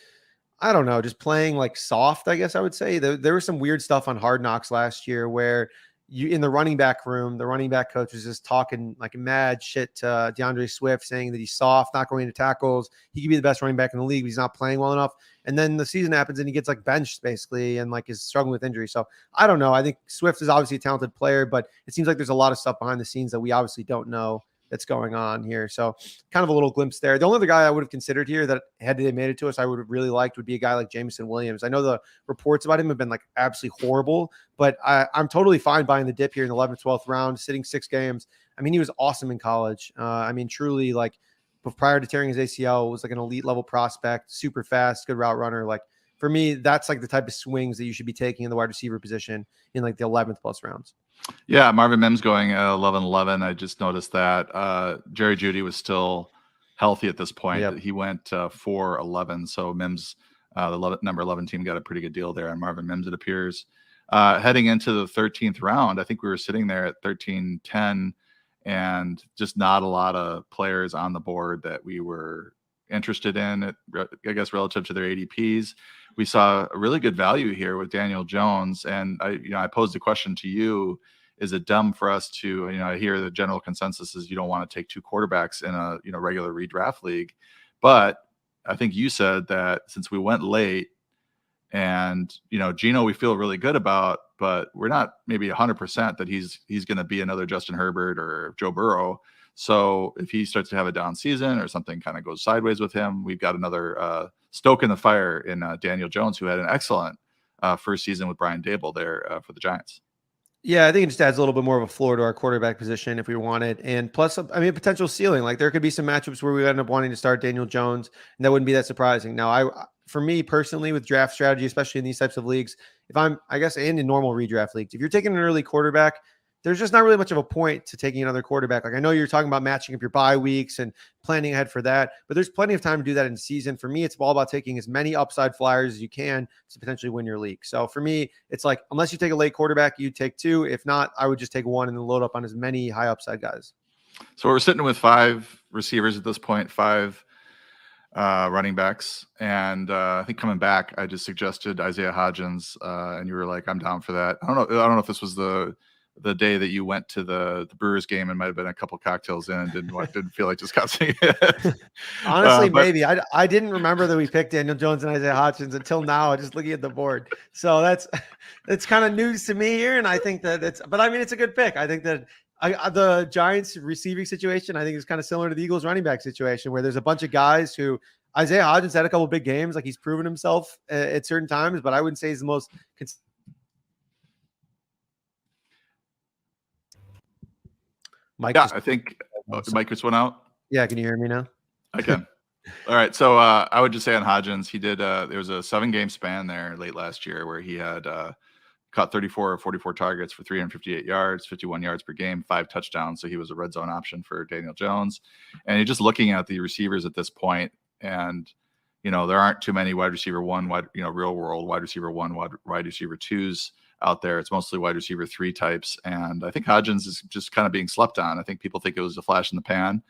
I don't know, just playing like soft, I guess I would say. There was some weird stuff on Hard Knocks last year where in the running back room, the running back coach was just talking like mad shit to DeAndre Swift, saying that he's soft, not going into tackles. He could be the best running back in the league, but he's not playing well enough. And then the season happens and he gets like benched basically and like is struggling with injury. So I don't know. I think Swift is obviously a talented player, but it seems like there's a lot of stuff behind the scenes that we obviously don't know that's going on here. So kind of a little glimpse there. The only other guy I would have considered here that had they made it to us, I would have really liked would be a guy like Jameson Williams. I know the reports about him have been like absolutely horrible, but I'm totally fine buying the dip here in the 11th, 12th round, sitting 6 games. I mean, he was awesome in college. Truly, like, prior to tearing his ACL, was like an elite level prospect, super fast, good route runner. Like, for me, that's like the type of swings that you should be taking in the wide receiver position in like the 11th plus rounds. Yeah, Marvin Mims going 11-11. I just noticed that Jerry Jeudy was still healthy at this point. Yep. He went 4-11. So Mims, the number 11 team, got a pretty good deal there on Marvin Mims, it appears. heading into the 13th round, I think we were sitting there at 13-10 and just not a lot of players on the board that we were interested in, I guess, relative to their ADPs. We saw a really good value here with Daniel Jones. And I posed the question to you, is it dumb for us to, I hear the general consensus is you don't want to take 2 quarterbacks in a regular redraft league. But I think you said that since we went late and, Geno, we feel really good about, but we're not maybe 100% that he's going to be another Justin Herbert or Joe Burrow. So if he starts to have a down season or something kind of goes sideways with him, we've got another stoke in the fire in Daniel Jones, who had an excellent first season with Brian Dable there for the Giants. Yeah, I think it just adds a little bit more of a floor to our quarterback position if we want it. And plus, a potential ceiling. Like there could be some matchups where we end up wanting to start Daniel Jones, and that wouldn't be that surprising. Now, for me personally, with draft strategy, especially in these types of leagues, and in normal redraft leagues, if you're taking an early quarterback, there's just not really much of a point to taking another quarterback. Like I know you're talking about matching up your bye weeks and planning ahead for that, but there's plenty of time to do that in season. For me, it's all about taking as many upside flyers as you can to potentially win your league. So for me, it's like, unless you take a late quarterback, you take 2. If not, I would just take 1 and then load up on as many high upside guys. So we're sitting with 5 receivers at this point, 5 running backs. And I think coming back, I just suggested Isaiah Hodgins, and you were like, I'm down for that. I don't know if this was the day that you went to the Brewers game and might have been a couple cocktails in and didn't feel like discussing it. Honestly, maybe I didn't remember that we picked Daniel Jones and Isaiah Hodgins until now, just looking at the board. So that's kind of news to me here. And I think that it's a good pick. I think that the Giants receiving situation, I think, is kind of similar to the Eagles running back situation, where there's a bunch of guys who Isaiah Hodgins had a couple big games. Like he's proven himself at certain times, but I wouldn't say he's the most Mike. Yeah, I think Mike just went out. Yeah, can you hear me now? I can. All right. So I would just say on Hodgins, he did. There was a 7-game span there late last year where he had caught 34 or 44 targets for 358 yards, 51 yards per game, 5 touchdowns. So he was a red zone option for Daniel Jones. And you're just looking at the receivers at this point, and there aren't too many wide receiver 1, real world wide receiver 1, wide receiver 2s out there. It's mostly wide receiver 3 types. And I think Hodgins is just kind of being slept on. I think people think it was a flash in the pan.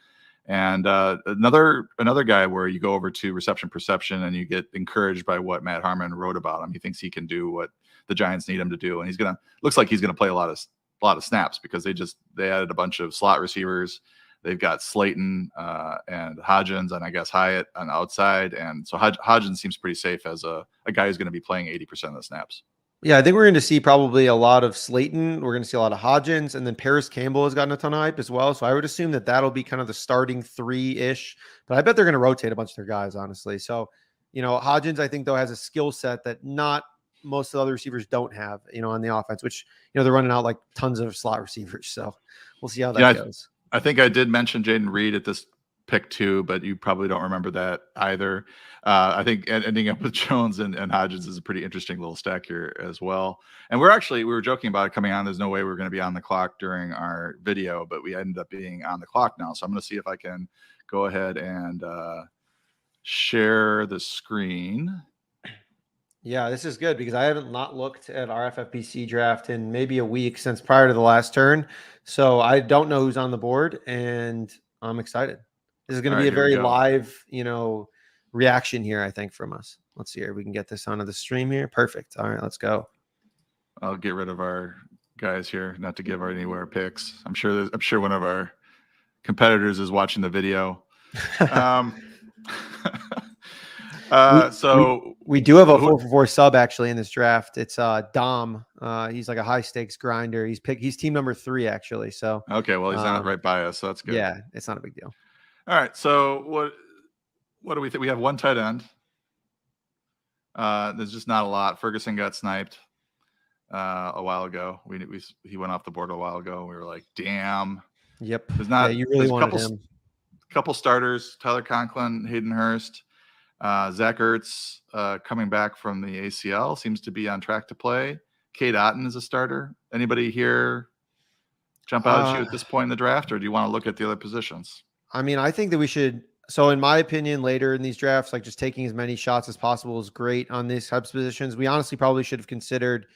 And another guy where you go over to reception perception and you get encouraged by what Matt Harmon wrote about him. He thinks he can do what the Giants need him to do. And looks like he's going to play a lot of snaps, because they added a bunch of slot receivers. They've got Slayton and Hodgins and I guess Hyatt on the outside. And so Hodgins seems pretty safe as a guy who's going to be playing 80% of the snaps. Yeah, I think we're going to see probably a lot of Slayton. We're going to see a lot of Hodgins, and then Paris Campbell has gotten a ton of hype as well. So I would assume that that'll be kind of the starting 3-ish, but I bet they're going to rotate a bunch of their guys, honestly. So, Hodgins, I think, though, has a skill set that not most of the other receivers don't have, on the offense, which, they're running out like tons of slot receivers. So we'll see how that goes. I think I did mention Jaden Reed at this pick 2, but you probably don't remember that either. I think ending up with Jones and Hodgins is a pretty interesting little stack here as well. And we were joking about it coming on. There's no way we're going to be on the clock during our video, but we ended up being on the clock now. So I'm going to see if I can go ahead and share the screen. Yeah, this is good because I haven't not looked at our FFPC draft in maybe a week since prior to the last turn. So I don't know who's on the board, and I'm excited. This is going to be a very live, reaction here, I think, from us. Let's see here. We can get this onto the stream here. Perfect. All right, let's go. I'll get rid of our guys here, not to give any of our picks. I'm sure one of our competitors is watching the video. So we do have a 4-for-4 sub actually in this draft. It's Dom. He's like a high stakes grinder. He's team number 3 actually. So okay, well he's not right by us, so that's good. Yeah, it's not a big deal. All right, so what do we think? We have 1 tight end. There's just not a lot. Ferguson got sniped a while ago. He went off the board a while ago. We were like, damn. Yep. There's not. Yeah, you really wanted him. Couple starters: Tyler Conklin, Hayden Hurst, Zach Ertz coming back from the ACL seems to be on track to play. Cade Otton is a starter. Anybody here jump out at you at this point in the draft, or do you want to look at the other positions? I think that we should. So in my opinion, later in these drafts, like just taking as many shots as possible is great on these types of positions. We honestly probably should have considered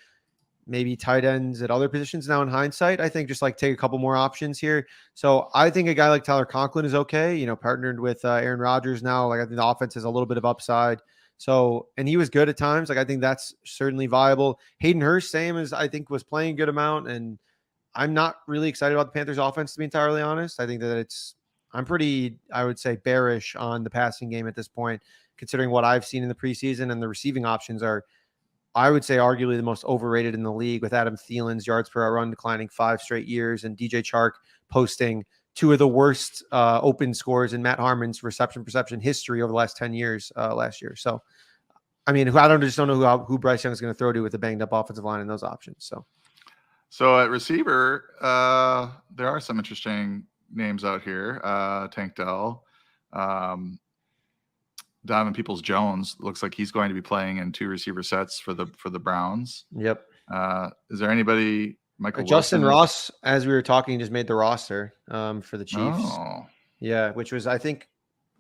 maybe tight ends at other positions now in hindsight. I think just like take a couple more options here. So I think a guy like Tyler Conklin is okay, partnered with Aaron Rodgers now. Like I think the offense has a little bit of upside. So, and he was good at times. Like I think that's certainly viable. Hayden Hurst, same as I think was playing a good amount. And I'm not really excited about the Panthers offense, to be entirely honest. I think that I'm pretty, I would say, bearish on the passing game at this point, considering what I've seen in the preseason, and the receiving options are, I would say, arguably the most overrated in the league, with Adam Thielen's yards per run declining 5 straight years and DJ Chark posting 2 of the worst open scores in Matt Harmon's reception perception history over the last 10 years last year. So, I mean, just don't know who Bryce Young is going to throw to with a banged up offensive line and those options. So at receiver, there are some interesting names out here. Tank Dell, Donovan Peoples-Jones looks like he's going to be playing in 2 receiver sets for the Browns. Yep. Is there anybody? Michael Justin Wilson Ross, as we were talking, just made the roster for the Chiefs. Oh. Yeah, which was, I think,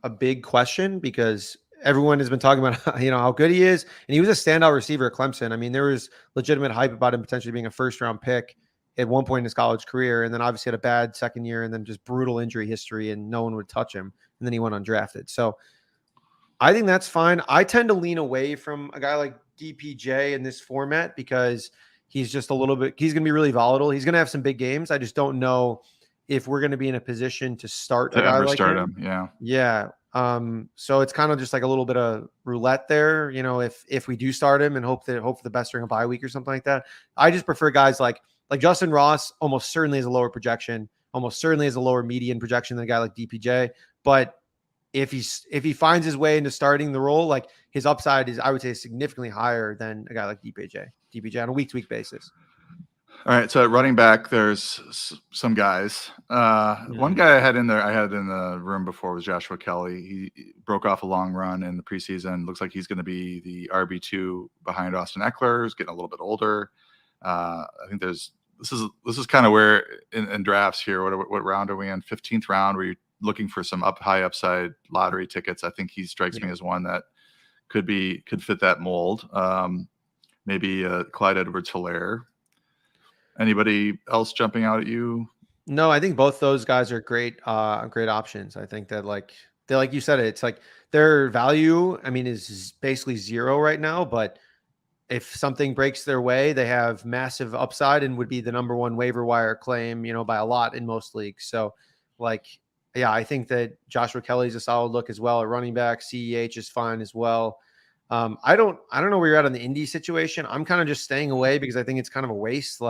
a big question, because everyone has been talking about how good he is, and he was a standout receiver at Clemson. I mean, there was legitimate hype about him potentially being a first-round pick at one point in his college career, and then obviously had a bad second year, and then just brutal injury history, and no one would touch him, and then he went undrafted. So I think that's fine. I tend to lean away from a guy like DPJ in this format, because he's just he's going to be really volatile. He's going to have some big games. I just don't know if we're going to be in a position to start a guy like him. Yeah. Yeah. So it's kind of just like a little bit of roulette there, if we do start him, and hope for the best during a bye week or something like that. I just prefer guys like Justin Ross. Almost certainly has a lower projection, almost certainly has a lower median projection than a guy like DPJ. But if he finds his way into starting the role, like, his upside is, I would say, significantly higher than a guy like DPJ on a week-to-week basis. All right. So at running back, there's some guys. One guy I had in the room before was Joshua Kelly. He broke off a long run in the preseason. Looks like he's going to be the RB2 behind Austin Eckler. He's getting a little bit older. I think this is kind of where in drafts here. What round are we in? 15th round, where you're looking for some high upside lottery tickets. I think he strikes me as one that could fit that mold. Maybe Clyde Edwards-Helaire. Anybody else jumping out at you? No, I think both those guys are great options. I think that, like you said, it's like their value, I mean, is basically zero right now, but if something breaks their way, they have massive upside and would be the number 1 waiver wire claim, by a lot in most leagues. So, yeah, I think that Joshua Kelly's a solid look as well at running back. CEH is fine as well. I don't know where you're at on the Indy situation. I'm kind of just staying away, because I think it's kind of a waste.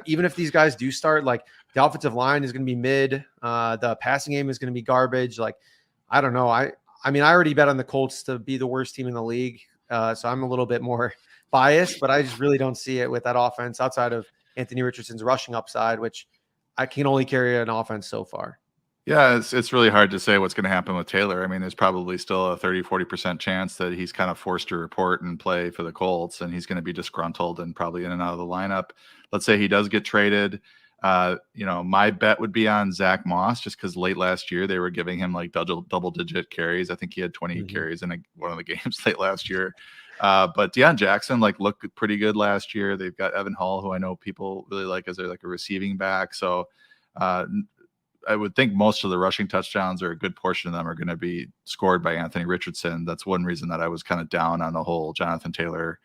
Even if these guys do start, the offensive line is going to be mid. The passing game is going to be garbage. I don't know. I mean, I already bet on the Colts to be the worst team in the league. So I'm a little bit more biased, but I just really don't see it with that offense outside of Anthony Richardson's rushing upside, which I can only carry an offense so far. Yeah, it's really hard to say what's going to happen with Taylor. I mean, there's probably still a 30-40% chance that he's kind of forced to report and play for the Colts, and he's going to be disgruntled and probably in and out of the lineup. Let's say he does get traded. My bet would be on Zach Moss, just because late last year they were giving him double-digit carries. I think he had 20 carries in one of the games late last year. But Deion Jackson looked pretty good last year. They've got Evan Hall, who I know people really like as a receiving back. So I would think most of the rushing touchdowns, or a good portion of them, are going to be scored by Anthony Richardson. That's one reason that I was kind of down on the whole Jonathan Taylor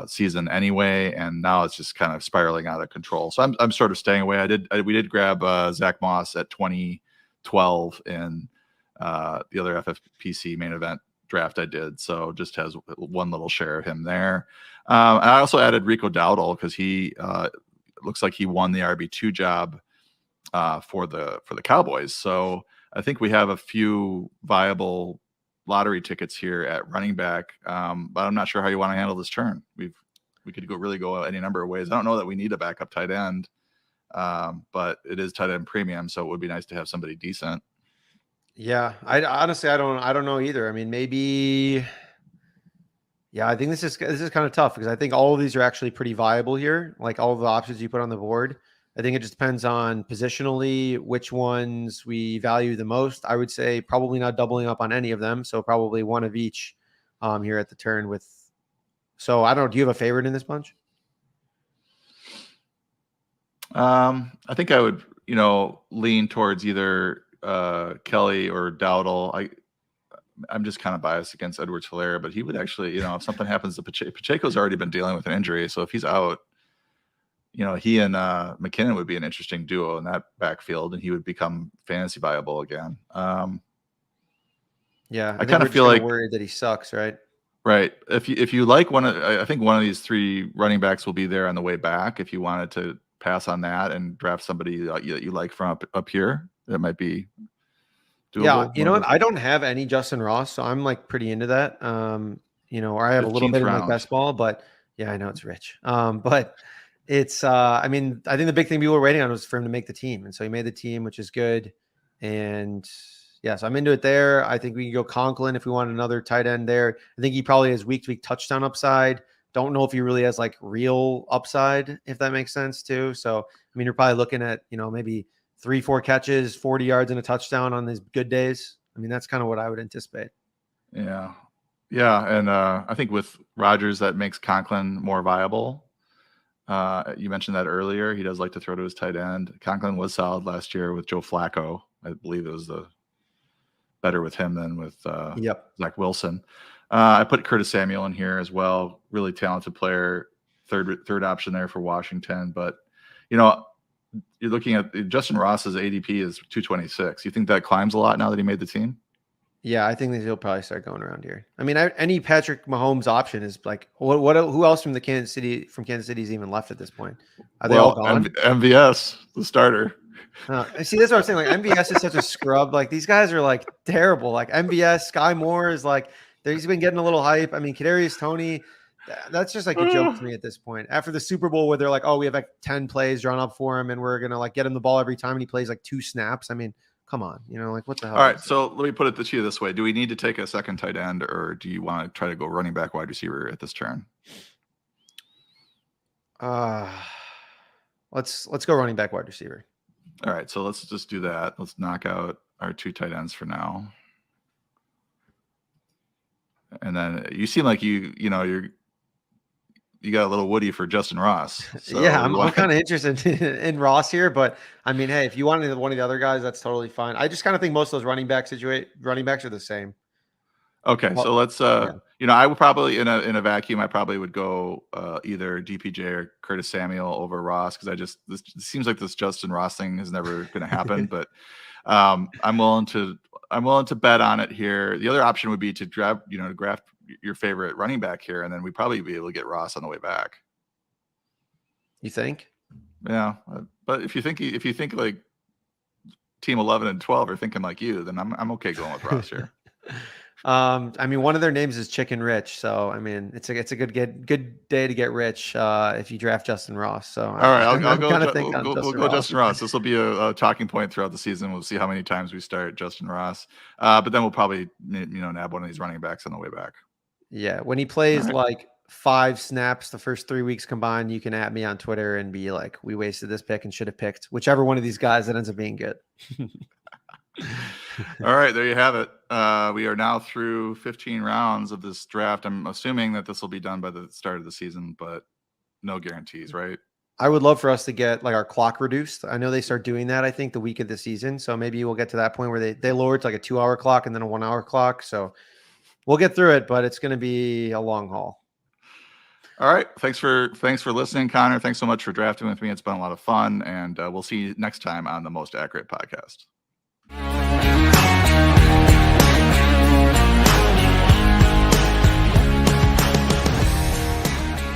season anyway, and now it's just kind of spiraling out of control. So I'm sort of staying away. We did grab Zach Moss at 2012 in the other FFPC main event draft I did, so just has one little share of him there. And I also added Rico Dowdle, because he looks like he won the RB2 job for the Cowboys. So I think we have a few viable lottery tickets here at running back, but I'm not sure how you want to handle this turn. We could go any number of ways. I don't know that we need a backup tight end, but it is tight end premium, so it would be nice to have somebody decent. Yeah, I honestly, I don't know either. I mean, maybe. Yeah, I think this is kind of tough, because I think all of these are actually pretty viable here. Like all of the options you put on the board. I think it just depends on positionally which ones we value the most. I would say probably not doubling up on any of them. So probably one of each here at the turn So I don't know. Do you have a favorite in this bunch? I think I would, lean towards either Kelly or Dowdle. I'm just kind of biased against Edwards-Helaire, but he would actually, if something happens to Pacheco's already been dealing with an injury, so if he's out, he and McKinnon would be an interesting duo in that backfield, and he would become fantasy viable again. Yeah, I kind of feel like worried that he sucks, right? Right. If you like I think one of these three running backs will be there on the way back. If you wanted to pass on that and draft somebody that you like from up here, that might be doable. Yeah, you know what? I don't have any Justin Ross, so I'm like pretty into that. Or I have a little bit in like best ball, but yeah, I know it's rich. But it's I think the big thing people were waiting on was for him to make the team, and so he made the team, which is good. And yeah, so I'm into it there. I think we can go Conklin if we want another tight end there. I think he probably has week-to-week touchdown upside. Don't know if he really has like real upside, if that makes sense too. So, you're probably looking at, maybe 3-4 catches, 40 yards and a touchdown on his good days. That's kind of what I would anticipate. Yeah. Yeah. And I think with Rodgers, that makes Conklin more viable. You mentioned that earlier. He does like to throw to his tight end. Conklin was solid last year with Joe Flacco. I believe it was better with him than with Zach Wilson. I put Curtis Samuel in here as well. Really talented player, third option there for Washington. But, you're looking at Justin Ross's ADP is 226. You think that climbs a lot now that he made the team? Yeah, I think that he'll probably start going around here. Any Patrick Mahomes option is like, who else from Kansas City is even left at this point? Are they all gone? MVS, the starter. See, that's what I'm saying. Like MVS is such a scrub. Like these guys are like terrible. Like MVS, Sky Moore is like he's been getting a little hype. Kadarius Toney, that's just like a joke to me at this point. After the Super Bowl, where they're like, oh, we have like 10 plays drawn up for him, and we're gonna like get him the ball every time, and he plays like 2 snaps. Come on, like what the hell? All right, so let me put it to you this way: do we need to take a second tight end, or do you want to try to go running back, wide receiver at this turn? Let's go running back, wide receiver. All right, so let's just do that. Let's knock out our 2 tight ends for now. And then you seem like you got a little woody for Justin Ross. So yeah, I'm kind of interested in Ross here, but hey, if you wanted one of the other guys, that's totally fine. I just kind of think most of those running backs are the same. Okay, so let's I would probably in a vacuum, I probably would go either DPJ or Curtis Samuel over Ross, because this seems like this Justin Ross thing is never going to happen. But I'm willing to bet on it here. The other option would be to draft your favorite running back here, and then we'd probably be able to get Ross on the way back. You think? Yeah, but if you think like team 11 and 12 are thinking like you, then I'm okay going with Ross here. One of their names is Chicken Rich, so it's a good day to get rich if you draft Justin Ross. So all right, we'll go Justin Ross. This will be a talking point throughout the season. We'll see how many times we start Justin Ross, but then we'll probably nab one of these running backs on the way back. Yeah, when he plays like 5 snaps the first 3 weeks combined, you can at me on Twitter and be like, we wasted this pick and should have picked whichever one of these guys that ends up being good. All right, there you have it. We are now through 15 rounds of this draft. I'm assuming that this will be done by the start of the season, but no guarantees, right? I would love for us to get like our clock reduced. I know they start doing that, I think, the week of the season. So maybe we'll get to that point where they lower it to like a 2-hour clock and then a 1-hour clock. So we'll get through it, but it's going to be a long haul. All right. Thanks for listening, Connor. Thanks so much for drafting with me. It's been a lot of fun, and we'll see you next time on the Most Accurate Podcast.